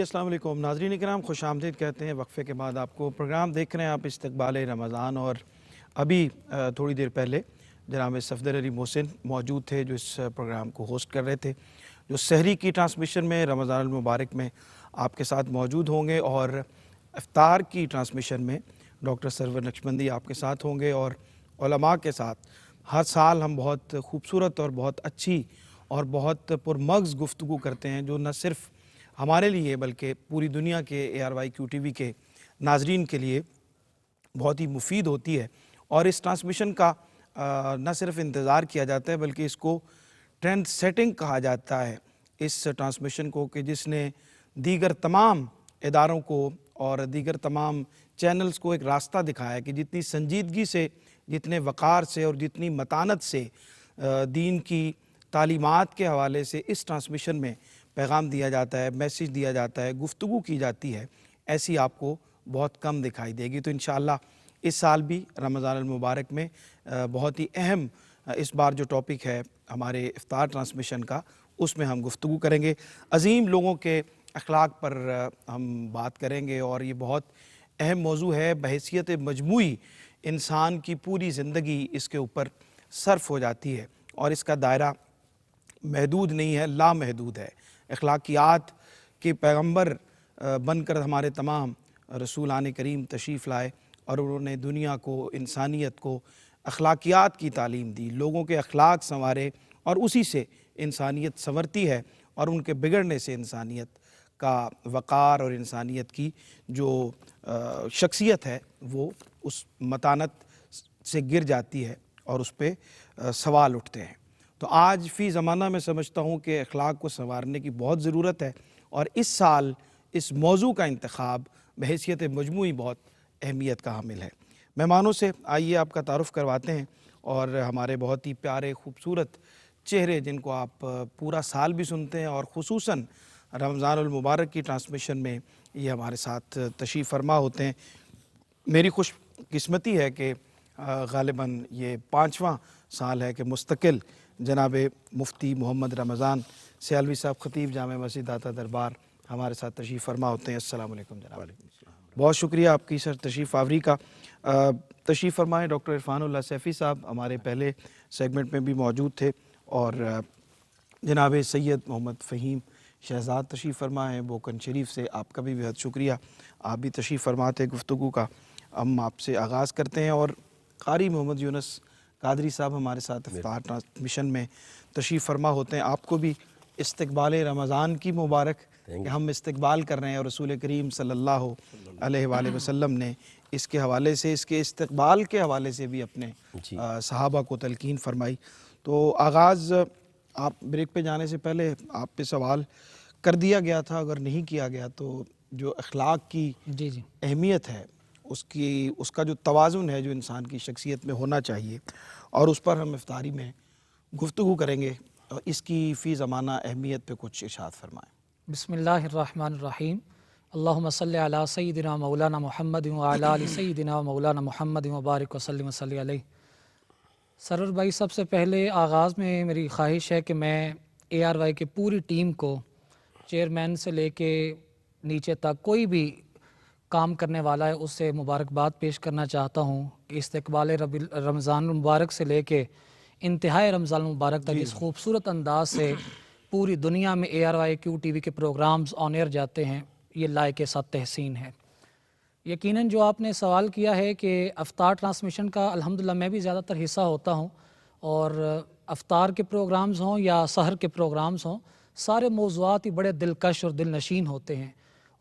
السلام علیکم ناظرین اکرام، خوش آمدید کہتے ہیں وقفے کے بعد آپ کو۔ پروگرام دیکھ رہے ہیں آپ استقبال رمضان، اور ابھی تھوڑی دیر پہلے جناب صفدر علی محسن موجود تھے جو اس پروگرام کو ہوسٹ کر رہے تھے، جو سحری کی ٹرانسمیشن میں رمضان المبارک میں آپ کے ساتھ موجود ہوں گے، اور افطار کی ٹرانسمیشن میں ڈاکٹر سرور نقشبندی آپ کے ساتھ ہوں گے، اور علماء کے ساتھ ہر سال ہم بہت خوبصورت اور بہت اچھی اور بہت پرمغز گفتگو کرتے ہیں، جو نہ صرف ہمارے لیے بلکہ پوری دنیا کے ARYQ-TV کے ناظرین کے لیے بہت ہی مفید ہوتی ہے۔ اور اس ٹرانسمیشن کا نہ صرف انتظار کیا جاتا ہے بلکہ اس کو ٹرینڈ سیٹنگ کہا جاتا ہے اس ٹرانسمیشن کو، کہ جس نے دیگر تمام اداروں کو اور دیگر تمام چینلز کو ایک راستہ دکھایا کہ جتنی سنجیدگی سے، جتنے وقار سے اور جتنی متانت سے دین کی تعلیمات کے حوالے سے اس ٹرانسمیشن میں پیغام دیا جاتا ہے، میسیج دیا جاتا ہے، گفتگو کی جاتی ہے، ایسی آپ کو بہت کم دکھائی دے گی۔ تو انشاءاللہ اس سال بھی رمضان المبارک میں بہت ہی اہم اس بار جو ٹاپک ہے ہمارے افطار ٹرانسمیشن کا، اس میں ہم گفتگو کریں گے، عظیم لوگوں کے اخلاق پر ہم بات کریں گے، اور یہ بہت اہم موضوع ہے بحیثیت مجموعی انسان کی پوری زندگی اس کے اوپر صرف ہو جاتی ہے، اور اس کا دائرہ محدود نہیں ہے، لامحدود ہے۔ اخلاقیات کے پیغمبر بن کر ہمارے تمام رسولان کریم تشریف لائے، اور انہوں نے دنیا کو، انسانیت کو اخلاقیات کی تعلیم دی، لوگوں کے اخلاق سنوارے، اور اسی سے انسانیت سنورتی ہے، اور ان کے بگڑنے سے انسانیت کا وقار اور انسانیت کی جو شخصیت ہے وہ اس متانت سے گر جاتی ہے اور اس پہ سوال اٹھتے ہیں۔ تو آج فی زمانہ میں سمجھتا ہوں کہ اخلاق کو سنوارنے کی بہت ضرورت ہے، اور اس سال اس موضوع کا انتخاب بحیثیت مجموعی بہت اہمیت کا حامل ہے۔ مہمانوں سے آئیے آپ کا تعارف کرواتے ہیں، اور ہمارے بہت ہی پیارے خوبصورت چہرے جن کو آپ پورا سال بھی سنتے ہیں، اور خصوصاً رمضان المبارک کی ٹرانسمیشن میں یہ ہمارے ساتھ تشریف فرما ہوتے ہیں۔ میری خوش قسمتی ہے کہ غالباً یہ 5واں سال ہے کہ مستقل جناب مفتی محمد رمضان سیالوی صاحب خطیب جامع مسجد داتا دربار ہمارے ساتھ تشریف فرما ہوتے ہیں۔ السلام علیکم جناب۔ بہت شکریہ آپ کی سر تشریف آوری کا۔ تشریف فرمائیں ڈاکٹر عرفان اللہ سیفی صاحب ہمارے پہلے سیگمنٹ میں بھی موجود تھے، اور جناب سید محمد فہیم شہزاد تشریف فرما ہیں بوکن شریف سے، آپ کا بھی بہت شکریہ، آپ بھی تشریف فرماتے گفتگو کا ہم آپ سے آغاز کرتے ہیں۔ اور قاری محمد یونس قادری صاحب ہمارے ساتھ افطار ٹرانسمیشن میں تشریف فرما ہوتے ہیں، آپ کو بھی استقبال رمضان کی مبارک کہ ہم استقبال کر رہے ہیں، اور رسول کریم صلی اللہ علیہ وآلہ وسلم نے اس کے حوالے سے، اس کے استقبال کے حوالے سے بھی اپنے صحابہ کو تلقین فرمائی۔ تو آغاز آپ بریک پہ جانے سے پہلے آپ پہ سوال کر دیا گیا تھا، اگر نہیں کیا گیا تو جو اخلاق کی اہمیت ہے، اس کا جو توازن ہے جو انسان کی شخصیت میں ہونا چاہیے، اور اس پر ہم افطاری میں گفتگو کریں گے، اور اس کی فی زمانہ اہمیت پہ کچھ ارشاد فرمائیں۔ بسم اللہ الرحمن الرحیم۔ اللہم صلی علی سیدنا مولانا محمد وعلی آل سیدنا مولانا محمد وبارک وسلم وصلی علیہ۔ سرور بھائی، سب سے پہلے آغاز میں میری خواہش ہے کہ میں ARY کی پوری ٹیم کو، چیئرمین سے لے کے نیچے تک کوئی بھی کام کرنے والا ہے، اس سے مبارکباد پیش کرنا چاہتا ہوں کہ استقبال رمضان المبارک سے لے کے انتہائی رمضان المبارک تک اس خوبصورت انداز سے پوری دنیا میں ARYQ-TV کے پروگرامز آن ایئر جاتے ہیں، یہ لائق ساتھ تحسین ہے۔ یقیناً جو آپ نے سوال کیا ہے کہ افطار ٹرانسمیشن کا الحمدللہ میں بھی زیادہ تر حصہ ہوتا ہوں، اور افطار کے پروگرامز ہوں یا سحر کے پروگرامز ہوں، سارے موضوعات ہی بڑے دلکش اور دل نشین ہوتے ہیں،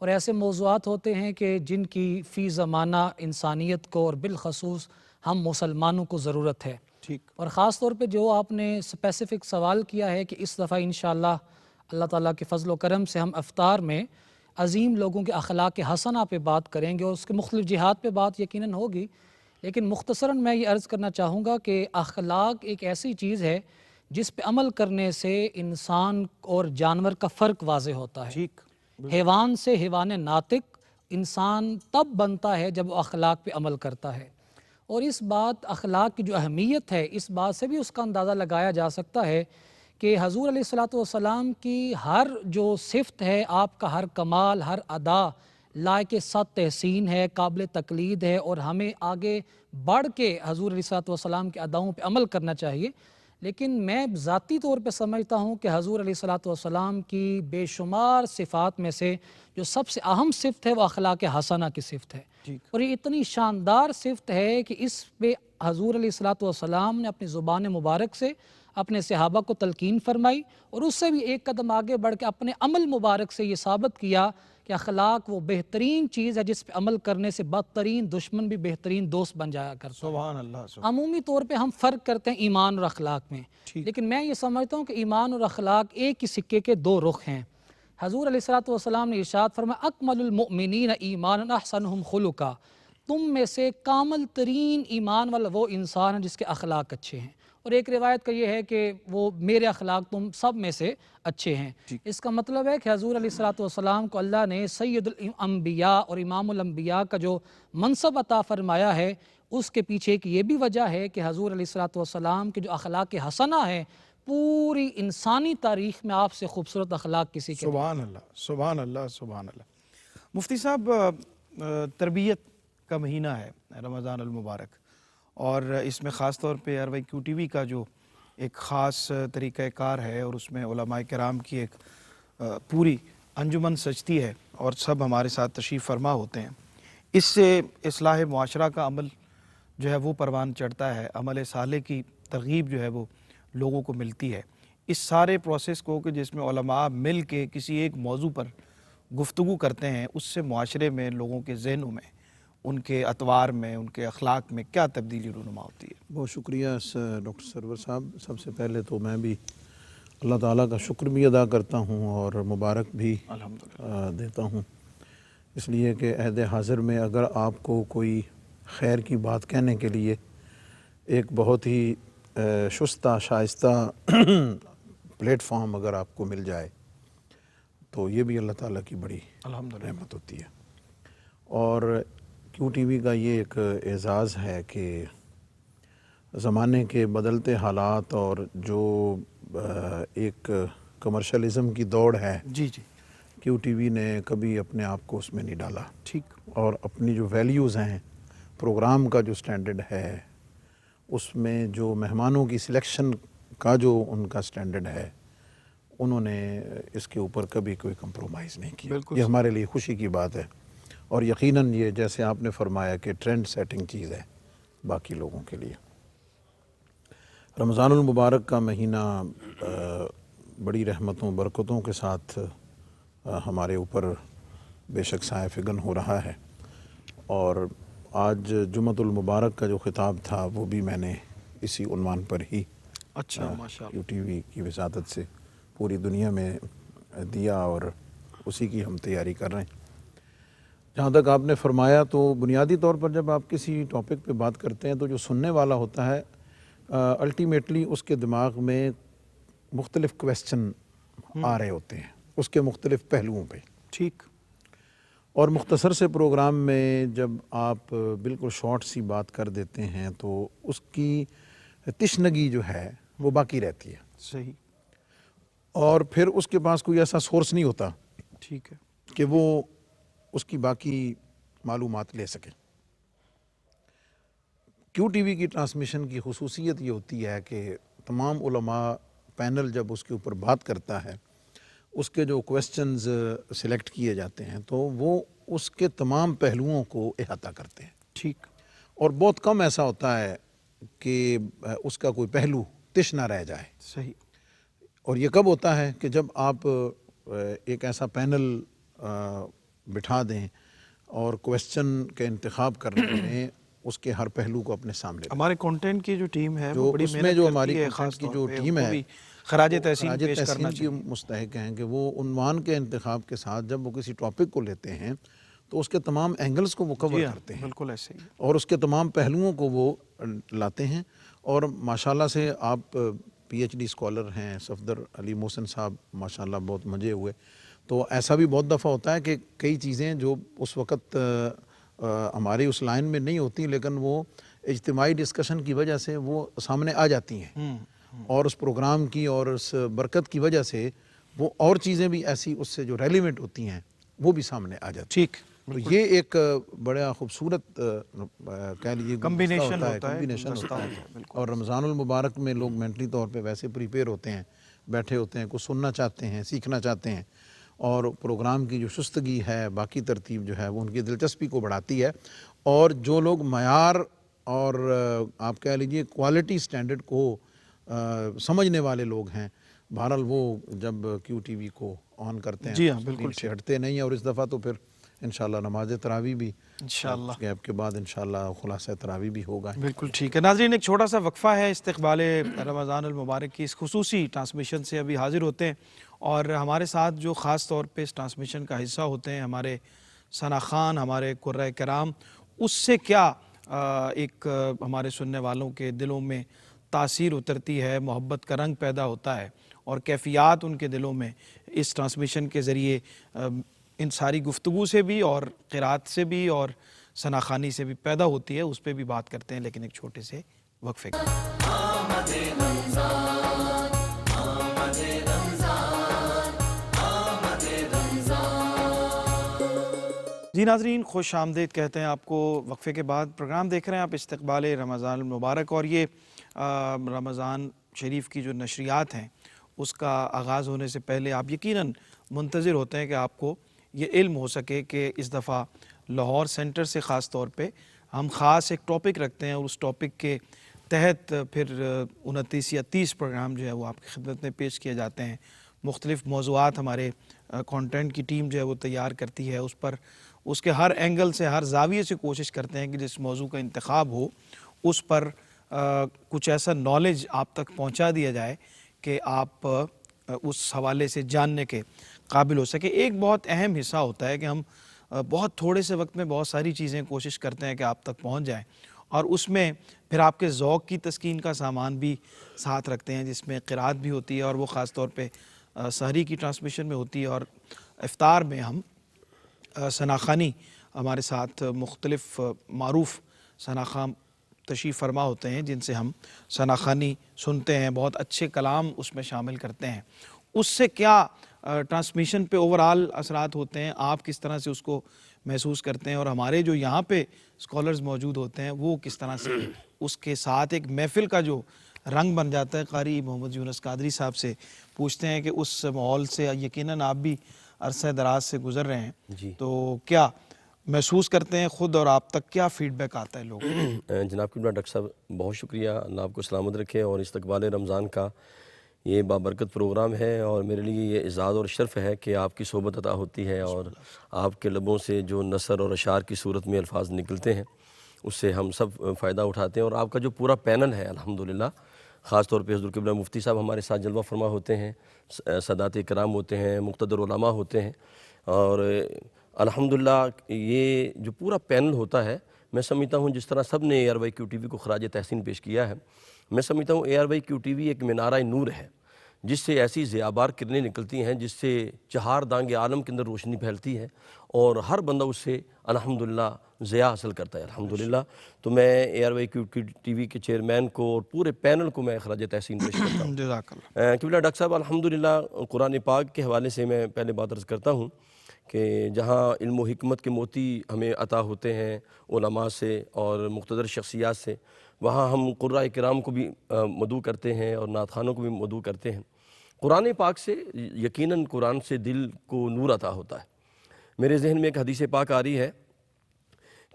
اور ایسے موضوعات ہوتے ہیں کہ جن کی فی زمانہ انسانیت کو اور بالخصوص ہم مسلمانوں کو ضرورت ہے۔ اور خاص طور پہ جو آپ نے اسپیسیفک سوال کیا ہے کہ اس دفعہ انشاءاللہ اللہ تعالیٰ کے فضل و کرم سے ہم افطار میں عظیم لوگوں کے اخلاق حسنہ پہ بات کریں گے، اور اس کے مختلف جہات پہ بات یقیناً ہوگی، لیکن مختصراً میں یہ عرض کرنا چاہوں گا کہ اخلاق ایک ایسی چیز ہے جس پہ عمل کرنے سے انسان اور جانور کا فرق واضح ہوتا ہے۔ حیوان سے حیوان ناطق انسان تب بنتا ہے جب وہ اخلاق پہ عمل کرتا ہے، اور اس بات اخلاق کی جو اہمیت ہے، اس بات سے بھی اس کا اندازہ لگایا جا سکتا ہے کہ حضور علیہ الصلوۃ والسلام کی ہر جو صفت ہے، آپ کا ہر کمال، ہر ادا لائق صد تحسین ہے، قابل تقلید ہے، اور ہمیں آگے بڑھ کے حضور علیہ الصلوۃ والسلام کے اداؤں پہ عمل کرنا چاہیے۔ لیکن میں ذاتی طور پہ سمجھتا ہوں کہ حضور علیہ الصلوۃ والسلام کی بے شمار صفات میں سے جو سب سے اہم صفت ہے وہ اخلاق حسنہ کی صفت ہے، اور یہ اتنی شاندار صفت ہے کہ اس پہ حضور علیہ الصلوۃ والسلام نے اپنی زبان مبارک سے اپنے صحابہ کو تلقین فرمائی، اور اس سے بھی ایک قدم آگے بڑھ کے اپنے عمل مبارک سے یہ ثابت کیا کہ اخلاق وہ بہترین چیز ہے جس پہ عمل کرنے سے بدترین دشمن بھی بہترین دوست بن جایا کرتا ہے۔ سبحان اللہ۔ عمومی طور پہ ہم فرق کرتے ہیں ایمان اور اخلاق میں، لیکن میں یہ سمجھتا ہوں کہ ایمان اور اخلاق ایک ہی سکے کے دو رخ ہیں۔ حضور علیہ الصلوۃ والسلام نے ارشاد فرمایا اکمل المؤمنین ایمانا احسنہم خلقا، تم میں سے کامل ترین ایمان والا وہ انسان ہے جس کے اخلاق اچھے ہیں، اور ایک روایت کا یہ ہے کہ وہ میرے اخلاق تم سب میں سے اچھے ہیں۔ اس کا مطلب ہے کہ حضور علیہ الصلوۃ والسلام کو اللہ نے سید الانبیاء اور امام الانبیاء کا جو منصب عطا فرمایا ہے، اس کے پیچھے کی یہ بھی وجہ ہے کہ حضور علیہ الصلوۃ والسلام کے جو اخلاق حسنہ ہے، پوری انسانی تاریخ میں آپ سے خوبصورت اخلاق کسی کے سبحان اللہ، سبحان اللہ، سبحان اللہ۔ مفتی صاحب، تربیت کا مہینہ ہے رمضان المبارک، اور اس میں خاص طور پہ اروائی کیو ٹی وی کا جو ایک خاص طریقہ کار ہے، اور اس میں علماء کرام کی ایک پوری انجمن سجتی ہے، اور سب ہمارے ساتھ تشریف فرما ہوتے ہیں۔ اس سے اصلاح معاشرہ کا عمل جو ہے وہ پروان چڑھتا ہے، عمل صالح کی ترغیب جو ہے وہ لوگوں کو ملتی ہے۔ اس سارے پروسیس کو کہ جس میں علماء مل کے کسی ایک موضوع پر گفتگو کرتے ہیں، اس سے معاشرے میں لوگوں کے ذہنوں میں، ان کے اطوار میں، ان کے اخلاق میں کیا تبدیلی رونما ہوتی ہے؟ بہت شکریہ ڈاکٹر سرور صاحب۔ سب سے پہلے تو میں بھی اللہ تعالیٰ کا شکر بھی ادا کرتا ہوں اور مبارک بھی دیتا ہوں، اس لیے کہ عہد حاضر میں اگر آپ کو کوئی خیر کی بات کہنے کے لیے ایک بہت ہی شستہ شائستہ پلیٹ فارم اگر آپ کو مل جائے تو یہ بھی اللہ تعالیٰ کی بڑی رحمت ہوتی ہے۔ اور کیو ٹی وی کا یہ ایک اعزاز ہے کہ زمانے کے بدلتے حالات اور جو ایک کمرشلزم کی دوڑ ہے، جی جی، کیو ٹی وی نے کبھی اپنے آپ کو اس میں نہیں ڈالا، ٹھیک، اور اپنی جو ویلیوز ہیں، پروگرام کا جو سٹینڈرڈ ہے، اس میں جو مہمانوں کی سلیکشن کا جو ان کا سٹینڈرڈ ہے، انہوں نے اس کے اوپر کبھی کوئی کمپرومائز نہیں کیا۔ یہ ہمارے لیے خوشی کی بات ہے، اور یقیناً یہ جیسے آپ نے فرمایا کہ ٹرینڈ سیٹنگ چیز ہے باقی لوگوں کے لیے۔ رمضان المبارک کا مہینہ بڑی رحمتوں برکتوں کے ساتھ ہمارے اوپر بے شک سایہ فگن ہو رہا ہے، اور آج جمعۃ المبارک کا جو خطاب تھا وہ بھی میں نے اسی عنوان پر ہی کیو ٹی وی کی وساطت سے پوری دنیا میں دیا، اور اسی کی ہم تیاری کر رہے ہیں۔ جہاں تک آپ نے فرمایا تو بنیادی طور پر جب آپ کسی ٹاپک پہ بات کرتے ہیں تو جو سننے والا ہوتا ہے الٹیمیٹلی اس کے دماغ میں مختلف کویسچن آ رہے ہوتے ہیں، اس کے مختلف پہلوؤں پہ، ٹھیک، اور مختصر سے پروگرام میں جب آپ بالکل شارٹ سی بات کر دیتے ہیں تو اس کی تشنگی جو ہے وہ باقی رہتی ہے، صحیح، اور پھر اس کے پاس کوئی ایسا سورس نہیں ہوتا ٹھیک ہے کہ وہ اس کی باقی معلومات لے سکے۔ کیو ٹی وی کی ٹرانسمیشن کی خصوصیت یہ ہوتی ہے کہ تمام علماء پینل جب اس کے اوپر بات کرتا ہے، اس کے جو کویسچنز سلیکٹ کیے جاتے ہیں تو وہ اس کے تمام پہلوؤں کو احاطہ کرتے ہیں، ٹھیک، اور بہت کم ایسا ہوتا ہے کہ اس کا کوئی پہلو تش نہ رہ جائے۔ صحیح، اور یہ کب ہوتا ہے کہ جب آپ ایک ایسا پینل بٹھا دیں اور کویسچن کے انتخاب کرنے میں اس کے ہر پہلو کو اپنے سامنے رکھیں۔ ہمارے کنٹینٹ کی جو ٹیم ہے وہ بڑی اس میں محنت جو کرتی ہماری ہے، کنٹینٹ خاص کی طور جو پہ ٹیم ان کو ہے بھی خراج تحسین پیش تحسین کرنا کی چاہیے۔ مستحق ہیں کہ وہ عنوان کے انتخاب کے ساتھ جب وہ کسی ٹاپک کو لیتے ہیں تو اس کے تمام اینگلز کو وہ کور کرتے ہیں، بالکل ایسے ہی، اور اس کے تمام پہلوؤں کو وہ لاتے ہیں، اور ماشاءاللہ سے آپ پی ایچ ڈی اسکالر ہیں، صفدر علی محسن صاحب ماشاءاللہ بہت مزے ہوئے۔ تو ایسا بھی بہت دفعہ ہوتا ہے کہ کئی چیزیں جو اس وقت ہماری اس لائن میں نہیں ہوتی لیکن وہ اجتماعی ڈسکشن کی وجہ سے وہ سامنے آ جاتی ہیں، اور اس پروگرام کی اور اس برکت کی وجہ سے وہ اور چیزیں بھی ایسی اس سے جو ریلیونٹ ہوتی ہیں وہ بھی سامنے آ جاتی ہیں۔ ٹھیک، تو یہ ایک بڑا خوبصورت کہہ لیجیے کمبینیشن ہوتا ہے، کمبینیشن گلدستہ ہوتا ہوتا ہے، ہے۔ بالکل۔ اور رمضان المبارک میں لوگ مینٹلی طور پہ ویسے پریپیئر ہوتے ہیں، بیٹھے ہوتے ہیں، کچھ سننا چاہتے ہیں، سیکھنا چاہتے ہیں، اور پروگرام کی جو شستگی ہے، باقی ترتیب جو ہے وہ ان کی دلچسپی کو بڑھاتی ہے۔ اور جو لوگ معیار اور آپ کہہ لیجیے کوالٹی سٹینڈرڈ کو سمجھنے والے لوگ ہیں، بہرحال وہ جب کیو ٹی وی کو آن کرتے ہیں جی ہاں، تو بالکل اسکرین سے ہٹتے نہیں ہیں۔ اور اس دفعہ تو پھر انشاءاللہ نماز تراویح بھی انشاءاللہ گیپ کے بعد انشاءاللہ خلاصہ تراویح بھی ہوگا۔ بالکل ٹھیک ہے۔ ناظرین، ایک چھوٹا سا وقفہ ہے استقبال رمضان المبارک کی اس خصوصی ٹرانسمیشن سے ابھی حاضر ہوتے ہیں، اور ہمارے ساتھ جو خاص طور پہ اس ٹرانسمیشن کا حصہ ہوتے ہیں ہمارے ثنا خان، ہمارے قرۂ کرام، اس سے کیا ایک ہمارے سننے والوں کے دلوں میں تاثیر اترتی ہے، محبت کا رنگ پیدا ہوتا ہے، اور کیفیات ان کے دلوں میں اس ٹرانسمیشن کے ذریعے ان ساری گفتگو سے بھی اور قرات سے بھی اور ثنا خوانی سے بھی پیدا ہوتی ہے، اس پہ بھی بات کرتے ہیں، لیکن ایک چھوٹے سے وقفے کے۔ جی ناظرین، خوش آمدید کہتے ہیں آپ کو۔ وقفے کے بعد پروگرام دیکھ رہے ہیں آپ استقبال رمضان المبارک، اور یہ رمضان شریف کی جو نشریات ہیں اس کا آغاز ہونے سے پہلے آپ یقیناً منتظر ہوتے ہیں کہ آپ کو یہ علم ہو سکے کہ اس دفعہ لاہور سینٹر سے خاص طور پہ ہم خاص ایک ٹاپک رکھتے ہیں، اور اس ٹاپک کے تحت پھر 29 یا 30 پروگرام جو ہے وہ آپ کی خدمت میں پیش کیے جاتے ہیں۔ مختلف موضوعات ہمارے کانٹینٹ کی ٹیم جو ہے وہ تیار کرتی ہے، اس پر اس کے ہر اینگل سے، ہر زاویے سے کوشش کرتے ہیں کہ جس موضوع کا انتخاب ہو اس پر کچھ ایسا نالج آپ تک پہنچا دیا جائے کہ آپ اس حوالے سے جاننے کے قابل ہو سکے۔ ایک بہت اہم حصہ ہوتا ہے کہ ہم بہت تھوڑے سے وقت میں بہت ساری چیزیں کوشش کرتے ہیں کہ آپ تک پہنچ جائیں، اور اس میں پھر آپ کے ذوق کی تسکین کا سامان بھی ساتھ رکھتے ہیں، جس میں قرات بھی ہوتی ہے، اور وہ خاص طور پہ سحری کی ٹرانسمیشن میں ہوتی ہے، اور افطار میں ہم ثنا خوانی ہمارے ساتھ مختلف معروف ثنا خوان تشریف فرما ہوتے ہیں جن سے ہم ثنا خوانی سنتے ہیں، بہت اچھے کلام اس میں شامل کرتے ہیں۔ اس سے کیا ٹرانسمیشن پہ اوورآل اثرات ہوتے ہیں، آپ کس طرح سے اس کو محسوس کرتے ہیں، اور ہمارے جو یہاں پہ اسکالرز موجود ہوتے ہیں وہ کس طرح سے اس کے ساتھ ایک محفل کا جو رنگ بن جاتا ہے۔ قاری محمد یونس قادری صاحب سے پوچھتے ہیں کہ اس ماحول سے یقیناً آپ بھی عرصہ دراز سے گزر رہے ہیں، تو کیا محسوس کرتے ہیں خود، اور آپ تک کیا فیڈ بیک آتا ہے لوگوں؟ جناب قبلہ ڈاکٹر صاحب بہت شکریہ، اللہ آپ کو سلامت رکھے، اور استقبال رمضان کا یہ بابرکت پروگرام ہے، اور میرے لیے یہ اعزاز اور شرف ہے کہ آپ کی صحبت عطا ہوتی ہے، اور آپ کے لبوں سے جو نثر اور اشعار کی صورت میں الفاظ نکلتے ہیں اس سے ہم سب فائدہ اٹھاتے ہیں۔ اور آپ کا جو پورا پینل ہے الحمدللہ، خاص طور پہ حضرت قبلہ مفتی صاحب ہمارے ساتھ جلوہ فرما ہوتے ہیں، سادات کرام ہوتے ہیں، مقتدر علماء ہوتے ہیں، اور الحمدللہ یہ جو پورا پینل ہوتا ہے، میں سمجھتا ہوں جس طرح سب نے A R Y Q T V کو خراج تحسین پیش کیا ہے، میں سمجھتا ہوں A R Y Q T V ایک منارہ نور ہے جس سے ایسی ضیابار کرنیں نکلتی ہیں، جس سے چہار دانگ عالم کے اندر روشنی پھیلتی ہے، اور ہر بندہ اس سے الحمدللہ ضیاء حاصل کرتا ہے الحمدللہ۔ تو میں A R Y Q T V کے چیئرمین کو اور پورے پینل کو میں خراج تحسین پیش کرتا ہوں۔ جزاک اللہ۔ قبلہ ڈاکٹر صاحب الحمدللہ قرآن پاک کے حوالے سے میں پہلے بات عرض کرتا ہوں کہ جہاں علم و حکمت کے موتی ہمیں عطا ہوتے ہیں علماء سے اور مقتدر شخصیات سے، وہاں ہم قرآن کرام کو بھی مدعو کرتے ہیں اور نعت خوانوں کو بھی مدعو کرتے ہیں۔ قرآن پاک سے یقیناً قرآن سے دل کو نور عطا ہوتا ہے۔ میرے ذہن میں ایک حدیث پاک آ رہی ہے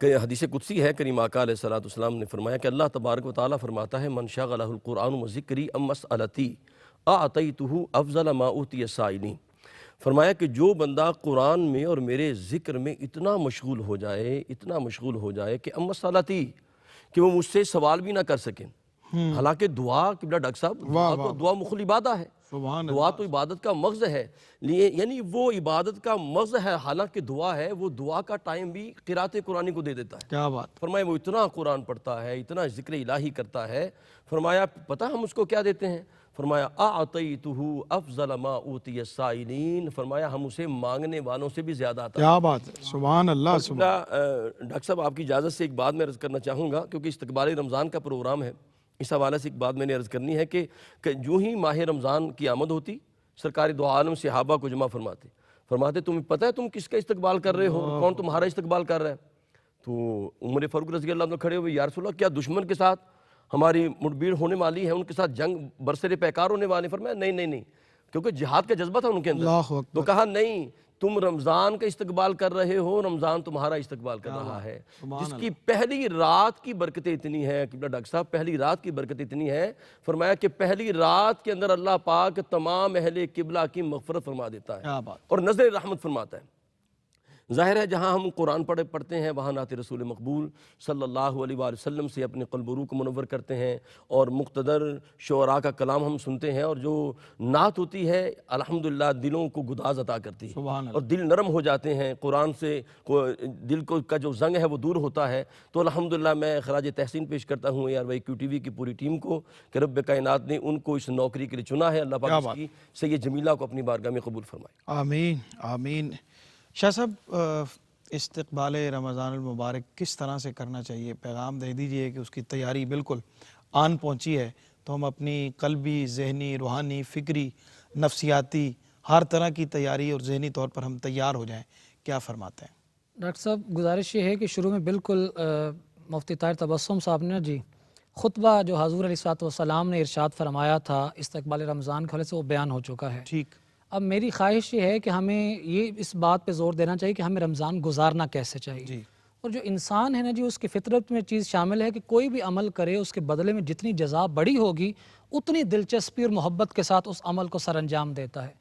کہ حدیث قدسی ہے، کریم آقا علیہ السلام نے فرمایا کہ اللہ تبارک و تعالیٰ فرماتا ہے من شغلہ القرآن و ذکری ام مسألتی اعطیتہ افضل ما اوتی السائلین۔ فرمایا کہ جو بندہ قرآن میں اور میرے ذکر میں اتنا مشغول ہو جائے کہ ام مسألتی، کہ وہ مجھ سے سوال بھی نہ کر سکیں۔ حالانکہ دعا قبلہ ڈاکٹر صاحب دعا مخل عبادہ ہے، دعا تو عبادت کا مغز ہے، یعنی وہ عبادت کا مغز ہے، حالانکہ دعا ہے، وہ دعا کا ٹائم بھی قرات قرآنی کو دے دیتا ہے۔ کیا بات! فرمایا وہ اتنا قرآن پڑھتا ہے، اتنا ذکر الہی کرتا ہے، فرمایا پتہ ہم اس کو کیا دیتے ہیں؟ فرمایا اعطیتہ افضل ما اوتی السائلین، فرمایا ہم اسے مانگنے والوں سے بھی زیادہ عطا۔ کیا بات ہے! سبحان اللہ، سبحان ڈاکٹر صاحب آپ کی اجازت سے ایک بات میں عرض کرنا چاہوں گا، کیونکہ استقبال رمضان کا پروگرام ہے، اس حوالے سے ایک بات میں نے عرض کرنی ہے کہ جو ہی ماہ رمضان کی آمد ہوتی، سرکار دو عالم صحابہ کو جمع فرماتے تمہیں پتہ ہے تم کس کا استقبال کر رہے ہو، کون تمہارا استقبال کر رہا ہے؟ تو عمر فاروق رضی اللہ عنہ کھڑے ہوئے، یا رسول اللہ کیا دشمن کے ساتھ ہماری مڑبھیڑ ہونے والی ہے، ان کے ساتھ جنگ برسر پیکار ہونے والے؟ فرمایا نہیں، کیونکہ جہاد کا جذبہ تھا ان کے اندر۔ اللہ اکبر۔ تو کہا نہیں، تم رمضان کا استقبال کر رہے ہو، رمضان تمہارا استقبال کر رہا ہے، جس کی پہلی رات کی برکتیں اتنی ہیں۔ قبلہ ڈاکٹر صاحب، پہلی رات کی برکت اتنی ہے، فرمایا کہ پہلی رات کے اندر اللہ پاک تمام اہل قبلہ کی مغفرت فرما دیتا ہے کیا بات۔ اور نظر رحمت فرماتا ہے۔ ظاہر ہے جہاں ہم قرآن پڑھتے ہیں وہاں نعت رسول مقبول صلی اللہ علیہ وآلہ وسلم سے اپنے قلب و روح کو منور کرتے ہیں، اور مقتدر شعراء کا کلام ہم سنتے ہیں، اور جو نعت ہوتی ہے الحمدللہ دلوں کو گداز عطا کرتی ہے، سبحان اللہ۔ اور دل نرم ہو جاتے ہیں، قرآن سے دل کا جو زنگ ہے وہ دور ہوتا ہے۔ تو الحمدللہ میں خراج تحسین پیش کرتا ہوں ARYQ کی پوری ٹیم کو کہ رب کائنات نے ان کو اس نوکری کے لیے چنا ہے۔ اللہ پاک اس کی سید جمیلہ کو اپنی بارگاہ میں قبول فرمائے۔ آمین آمین۔ شاہ صاحب، استقبال رمضان المبارک کس طرح سے کرنا چاہیے؟ پیغام دے دیجئے کہ اس کی تیاری بالکل آن پہنچی ہے، تو ہم اپنی قلبی، ذہنی، روحانی، فکری، نفسیاتی ہر طرح کی تیاری اور ذہنی طور پر ہم تیار ہو جائیں، کیا فرماتے ہیں؟ ڈاکٹر صاحب گزارش یہ ہے کہ شروع میں بالکل مفتی طاہر تبسم صاحب نے جی خطبہ جو حضور علیہ السلام نے ارشاد فرمایا تھا استقبال رمضان کے حوالے سے وہ بیان ہو چکا ہے۔ ٹھیک۔ اب میری خواہش یہ ہے کہ ہمیں یہ اس بات پہ زور دینا چاہیے کہ ہمیں رمضان گزارنا کیسے چاہیے جی۔ اور جو انسان ہے نا جی، اس کی فطرت میں چیز شامل ہے کہ کوئی بھی عمل کرے اس کے بدلے میں جتنی جزا بڑی ہوگی اتنی دلچسپی اور محبت کے ساتھ اس عمل کو سر انجام دیتا ہے۔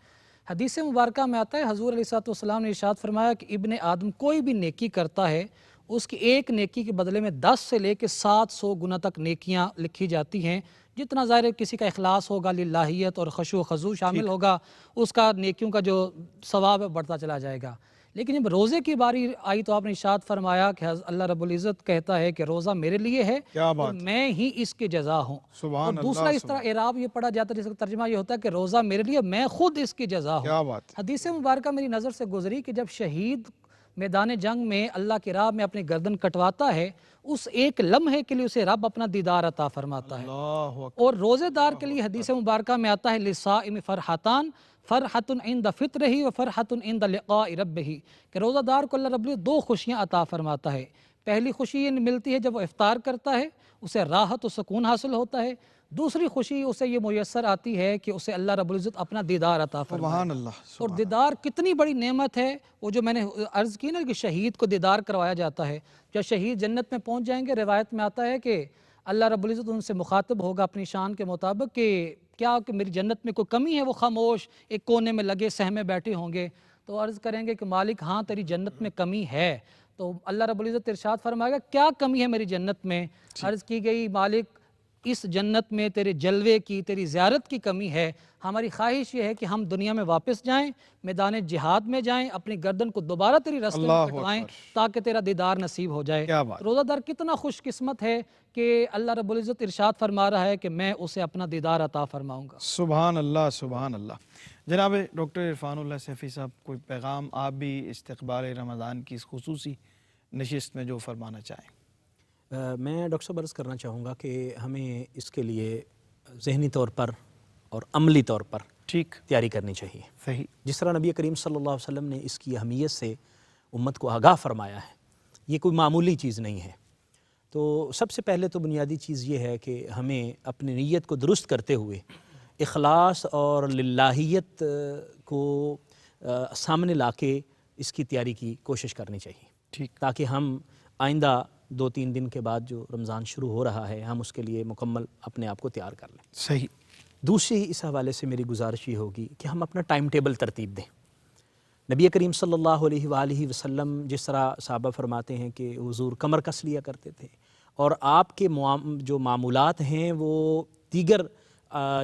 حدیث مبارکہ میں آتا ہے حضور علیہ السلام نے ارشاد فرمایا کہ ابن آدم کوئی بھی نیکی کرتا ہے، اس کی ایک نیکی کے بدلے میں 10 سے لے کے 700 گنا تک نیکیاں لکھی جاتی ہیں۔ جتنا ظاہر ہے کسی کا اخلاص ہوگا، للہیت اور خشوع و خضوع شامل ہوگا، اس کا نیکیوں کا جو ثواب ہے بڑھتا چلا جائے گا۔ لیکن جب روزے کی باری آئی تو آپ نے ارشاد فرمایا کہ اللہ رب العزت کہتا ہے کہ روزہ میرے لیے ہے اور میں ہی اس کی جزا ہوں۔ اور دوسرا اس طرح اعراب یہ پڑھا جاتا ہے جس کا ترجمہ یہ ہوتا ہے کہ روزہ میرے لیے، میں خود اس کی جزا ہوں۔ حدیث مبارکہ میری نظر سے گزری کہ جب شہید میدان جنگ میں اللہ کی راہ میں اپنی گردن کٹواتا ہے، اس ایک لمحے کے لیے اسے رب اپنا دیدار عطا فرماتا ہے۔ اور روزے دار کے لیے حدیث مبارکہ میں آتا ہے للصائم فرحتان، فرحت عند فطرہ و فرحت عند لقاء ربہ، کہ روزہ دار کو اللہ رب العزت 2 خوشیاں عطا فرماتا ہے۔ پہلی خوشی یہ ملتی ہے جب وہ افطار کرتا ہے، اسے راحت و سکون حاصل ہوتا ہے۔ دوسری خوشی اسے یہ میسر آتی ہے کہ اسے اللہ رب العزت اپنا دیدار عطا فرمائے گا۔ اور دیدار کتنی بڑی نعمت ہے، وہ جو میں نے عرض کی نا کہ شہید کو دیدار کروایا جاتا ہے۔ جب شہید جنت میں پہنچ جائیں گے، روایت میں آتا ہے کہ اللہ رب العزت ان سے مخاطب ہوگا اپنی شان کے مطابق کہ کیا کہ میری جنت میں کوئی کمی ہے؟ وہ خاموش ایک کونے میں لگے سہمے بیٹھے ہوں گے، تو عرض کریں گے کہ مالک ہاں تیری جنت میں کمی ہے۔ تو اللہ رب العزت ارشاد فرمائے گا کیا کمی ہے میری جنت میں؟ عرض کی گئی مالک اس جنت میں تیرے جلوے کی، تیری زیارت کی کمی ہے۔ ہماری خواہش یہ ہے کہ ہم دنیا میں واپس جائیں، میدان جہاد میں جائیں، اپنی گردن کو دوبارہ تیری راستے میں کٹوائیں تاکہ تیرا دیدار نصیب ہو جائے۔ روزہ دار کتنا خوش قسمت ہے کہ اللہ رب العزت ارشاد فرما رہا ہے کہ میں اسے اپنا دیدار عطا فرماؤں گا۔ سبحان اللہ سبحان اللہ۔ جناب ڈاکٹر عرفان اللہ سیفی صاحب، کوئی پیغام آپ بھی استقبال رمضان کی اس خصوصی نشست میں جو فرمانا چاہیں؟ میں ڈاکٹر صاحب عرض کرنا چاہوں گا کہ ہمیں اس کے لیے ذہنی طور پر اور عملی طور پر تیاری کرنی چاہیے۔ صحیح۔ جس طرح نبی کریم صلی اللہ علیہ وسلم نے اس کی اہمیت سے امت کو آگاہ فرمایا ہے، یہ کوئی معمولی چیز نہیں ہے۔ تو سب سے پہلے تو بنیادی چیز یہ ہے کہ ہمیں اپنی نیت کو درست کرتے ہوئے اخلاص اور للہیت کو سامنے لا کے اس کی تیاری کی کوشش کرنی چاہیے، تاکہ ہم آئندہ 2-3 دن کے بعد جو رمضان شروع ہو رہا ہے ہم اس کے لیے مکمل اپنے آپ کو تیار کر لیں۔ صحیح۔ دوسری اس حوالے سے میری گزارش یہ ہوگی کہ ہم اپنا ٹائم ٹیبل ترتیب دیں۔ نبی کریم صلی اللہ علیہ وآلہ وسلم جس طرح صحابہ فرماتے ہیں کہ حضور کمر کس لیا کرتے تھے، اور آپ کے جو معمولات ہیں وہ دیگر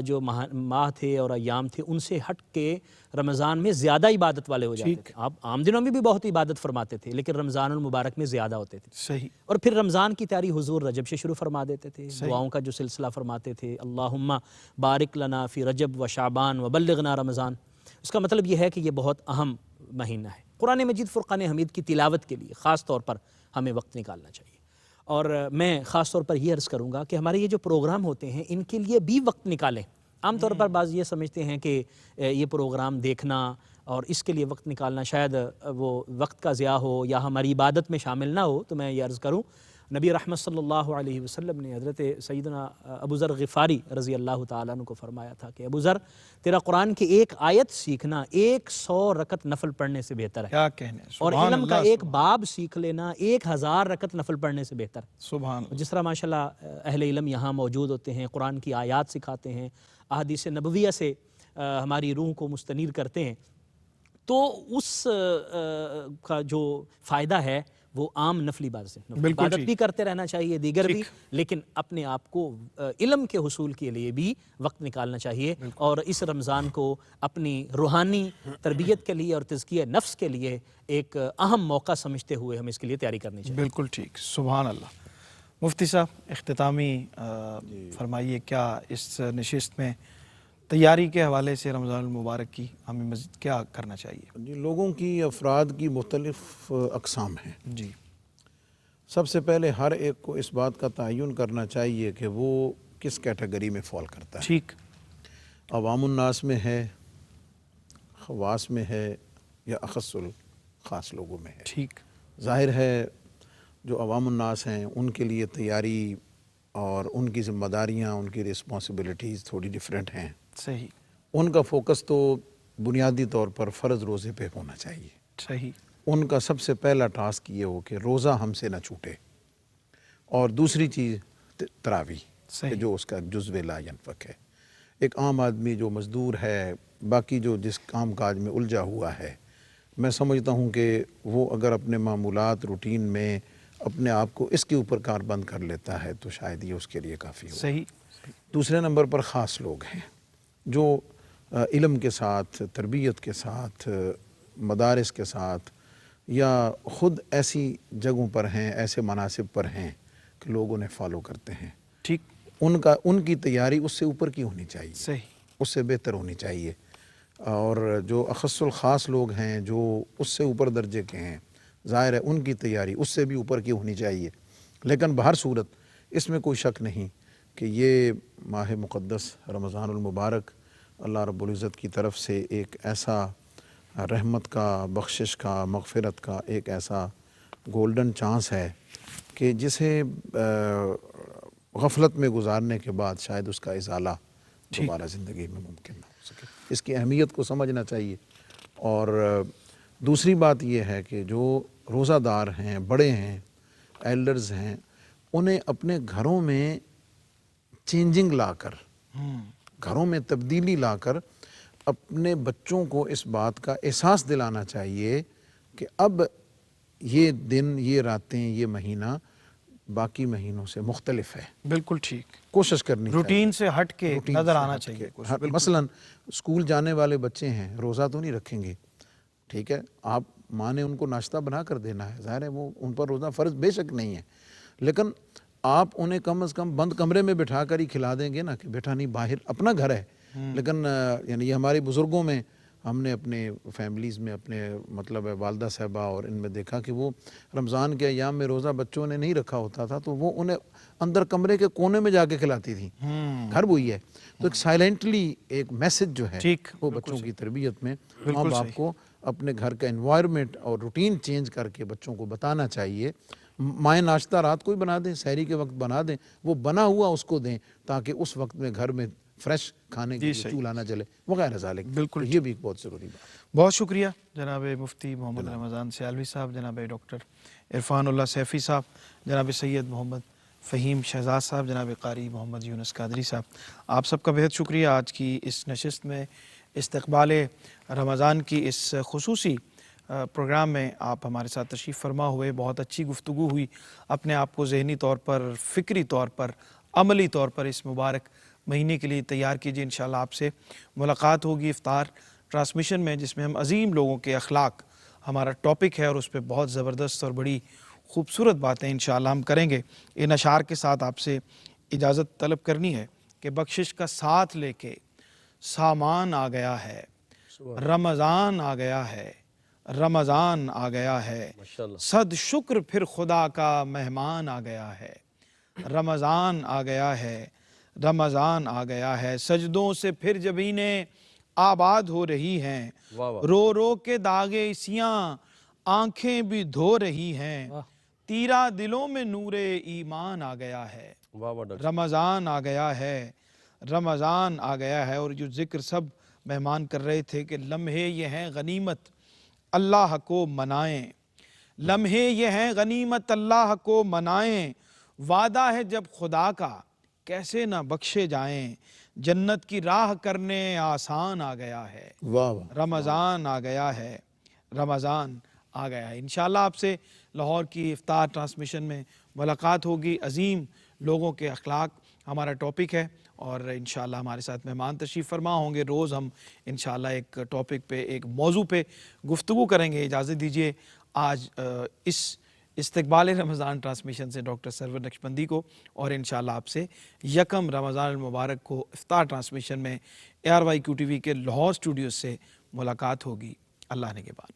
جو ماہ تھے اور ایام تھے ان سے ہٹ کے رمضان میں زیادہ عبادت والے ہو جاتے تھے۔ آپ عام دنوں میں بھی بہت عبادت فرماتے تھے لیکن رمضان المبارک میں زیادہ ہوتے تھے۔ صحیح۔ اور پھر رمضان کی تیاری حضور رجب سے شروع فرما دیتے تھے، دعاؤں کا جو سلسلہ فرماتے تھے، اللہم بارک لنا فی رجب و شعبان و بلغنا رمضان۔ اس کا مطلب یہ ہے کہ یہ بہت اہم مہینہ ہے۔ قرآن مجید فرقان حمید کی تلاوت کے لیے خاص طور پر ہمیں وقت نکالنا چاہیے۔ اور میں خاص طور پر یہ عرض کروں گا کہ ہمارے یہ جو پروگرام ہوتے ہیں ان کے لیے بھی وقت نکالیں. عام طور پر بعض یہ سمجھتے ہیں کہ یہ پروگرام دیکھنا اور اس کے لیے وقت نکالنا شاید وہ وقت کا ضیاع ہو یا ہماری عبادت میں شامل نہ ہو. تو میں یہ عرض کروں نبی رحمت صلی اللہ علیہ وسلم نے حضرت سیدنا ابو ذر غفاری رضی اللہ تعالیٰ عنہ کو فرمایا تھا کہ ابو ذر تیرا قرآن کی ایک آیت سیکھنا 100 رکعت نفل پڑھنے سے بہتر ہے، کیا کہنے، اور سبحان علم کا اللہ، ایک باب سیکھ لینا 1000 رکعت نفل پڑھنے سے بہتر. سبحان اللہ. جس طرح ماشاءاللہ اہل علم یہاں موجود ہوتے ہیں، قرآن کی آیات سکھاتے ہیں، احادیث نبویہ سے ہماری روح کو مستنیر کرتے ہیں، تو اس کا جو فائدہ ہے وہ عام نفلی عبادت بھی کرتے رہنا چاہیے، دیگر بھی، لیکن اپنے آپ کو علم کے حصول کے لیے بھی وقت نکالنا چاہیے، اور اس رمضان کو اپنی روحانی تربیت کے لیے اور تزکیہ نفس کے لیے ایک اہم موقع سمجھتے ہوئے ہم اس کے لیے تیاری کرنی چاہیے. بالکل ٹھیک، سبحان اللہ. مفتی صاحب اختتامی فرمائیے، کیا اس نشست میں تیاری کے حوالے سے رمضان المبارک کی ہمیں مزید کیا کرنا چاہیے؟ جی، لوگوں کی، افراد کی مختلف اقسام ہیں. جی، سب سے پہلے ہر ایک کو اس بات کا تعین کرنا چاہیے کہ وہ کس کیٹیگری میں فال کرتا ہے. ٹھیک. عوام الناس میں ہے، خواص میں ہے، یا اخص الخاص لوگوں میں ہے. ٹھیک. ظاہر ہے جو عوام الناس ہیں ان کے لیے تیاری اور ان کی ذمہ داریاں، ان کی رسپانسبلٹیز تھوڑی ڈیفرنٹ ہیں. صحیح. ان کا فوکس تو بنیادی طور پر فرض روزے پہ ہونا چاہیے. صحیح. ان کا سب سے پہلا ٹاسک یہ ہو کہ روزہ ہم سے نہ چھوٹے، اور دوسری چیز تراویح، کہ جو اس کا جزو لا ینفک ہے. ایک عام آدمی جو مزدور ہے، باقی جو جس کام کاج میں الجھا ہوا ہے، میں سمجھتا ہوں کہ وہ اگر اپنے معمولات روٹین میں اپنے آپ کو اس کے اوپر کاربند کر لیتا ہے تو شاید یہ اس کے لیے کافی ہو. صحیح. دوسرے نمبر پر خاص لوگ ہیں جو علم کے ساتھ، تربیت کے ساتھ، مدارس کے ساتھ، یا خود ایسی جگہوں پر ہیں، ایسے مناصب پر ہیں کہ لوگ انہیں فالو کرتے ہیں. ٹھیک. ان کی تیاری اس سے اوپر کی ہونی چاہیے، صحیح. اس سے بہتر ہونی چاہیے. اور جو اخص الخاص لوگ ہیں جو اس سے اوپر درجے کے ہیں، ظاہر ہے ان کی تیاری اس سے بھی اوپر کی ہونی چاہیے. لیکن بہر صورت اس میں کوئی شک نہیں کہ یہ ماہ مقدس رمضان المبارک اللہ رب العزت کی طرف سے ایک ایسا رحمت کا، بخشش کا، مغفرت کا ایک ایسا گولڈن چانس ہے کہ جسے غفلت میں گزارنے کے بعد شاید اس کا ازالہ دوبارہ زندگی میں ممکن نہ ہو سکے. اس کی اہمیت کو سمجھنا چاہیے. اور دوسری بات یہ ہے کہ جو روزہ دار ہیں، بڑے ہیں، ایلڈرز ہیں، انہیں اپنے گھروں میں چینجنگ لا کر، گھروں میں تبدیلی لا کر اپنے بچوں کو اس بات کا احساس دلانا چاہیے کہ اب یہ دن، یہ راتیں، یہ مہینہ باقی مہینوں سے مختلف ہے. بالکل ٹھیک. کوشش کرنی چاہیے، روٹین سے ہٹ کے روٹین نظر سے آنا ہٹ چاہیے. کے. مثلاً اسکول جانے والے بچے ہیں، روزہ تو نہیں رکھیں گے، ٹھیک ہے، آپ ماں نے ان کو ناشتہ بنا کر دینا ہے، ظاہر ہے وہ ان پر روزہ فرض بے شک نہیں ہے، لیکن آپ انہیں کم از کم بند کمرے میں بٹھا کر ہی کھلا دیں گے نا کہ بیٹا نہیں، باہر اپنا گھر ہے. لیکن یعنی یہ ہمارے بزرگوں میں ہم نے اپنے فیملیز میں اپنے مطلب والدہ صاحبہ اور ان میں دیکھا کہ وہ رمضان کے ایام میں روزہ بچوں نے نہیں رکھا ہوتا تھا تو وہ انہیں اندر کمرے کے کونے میں جا کے کھلاتی تھیں. گھر وہی ہے. تو ایک سائلنٹلی ایک میسج جو ہے وہ بچوں کی تربیت میں ماں باپ کو اپنے گھر کا انوائرمنٹ اور روٹین چینج کر کے بچوں کو بتانا چاہیے. مائیں ناشتہ رات کو ہی بنا دیں، سحری کے وقت بنا دیں، وہ بنا ہوا اس کو دیں تاکہ اس وقت میں گھر میں فریش کھانے کے لیے چولہا نہ جلے وغیرہ ذالک. بالکل یہ بھی ایک بہت ضروری بات. بہت شکریہ جناب مفتی محمد رمضان سیالوی صاحب، جناب ڈاکٹر عرفان اللہ سیفی صاحب، جناب سید محمد فہیم شہزاد صاحب، جناب قاری محمد یونس قادری صاحب. آپ سب کا بہت شکریہ. آج کی اس نشست میں استقبال رمضان کی اس خصوصی پروگرام میں آپ ہمارے ساتھ تشریف فرما ہوئے. بہت اچھی گفتگو ہوئی. اپنے آپ کو ذہنی طور پر، فکری طور پر، عملی طور پر اس مبارک مہینے کے لیے تیار کیجیے. انشاءاللہ آپ سے ملاقات ہوگی افطار ٹرانسمیشن میں، جس میں ہم عظیم لوگوں کے اخلاق ہمارا ٹاپک ہے، اور اس پہ بہت زبردست اور بڑی خوبصورت باتیں انشاءاللہ ہم کریں گے. ان اشعار کے ساتھ آپ سے اجازت طلب کرنی ہے کہ بخشش کا ساتھ لے کے سامان آ گیا ہے، رمضان آ گیا ہے، رمضان آ گیا ہے، ماشاءاللہ۔ صد شکر پھر خدا کا مہمان آ گیا ہے، رمضان آ گیا ہے، رمضان آ گیا ہے، سجدوں سے پھر جبینیں آباد ہو رہی ہیں، واہ واہ، رو رو کے داغے سیاں آنکھیں بھی دھو رہی ہیں، تیرا دلوں میں نور ایمان آ گیا ہے، واہ واہ ڈاکٹر رمضان آ گیا ہے، رمضان آ گیا ہے۔ اور جو ذکر سب مہمان کر رہے تھے کہ لمحے یہ ہیں غنیمت اللہ کو منائیں، لمحے یہ ہیں غنیمت اللہ کو منائیں، وعدہ ہے جب خدا کا کیسے نہ بخشے جائیں، جنت کی راہ کرنے آسان آ گیا ہے، واہ واہ، رمضان آ گیا ہے، رمضان آ گیا ہے۔ انشاءاللہ آپ سے لاہور کی افطار ٹرانسمیشن میں ملاقات ہوگی۔ عظیم لوگوں کے اخلاق ہمارا ٹاپک ہے، اور انشاءاللہ ہمارے ساتھ مہمان تشریف فرما ہوں گے۔ روز ہم انشاءاللہ ایک ٹاپک پہ، ایک موضوع پہ گفتگو کریں گے۔ اجازت دیجیے آج اس استقبال رمضان ٹرانسمیشن سے ڈاکٹر سرور نقشبندی کو، اور انشاءاللہ آپ سے یکم رمضان المبارک کو افطار ٹرانسمیشن میں ARY QTV کے لاہور اسٹوڈیو سے ملاقات ہوگی۔ اللہ نگہبان۔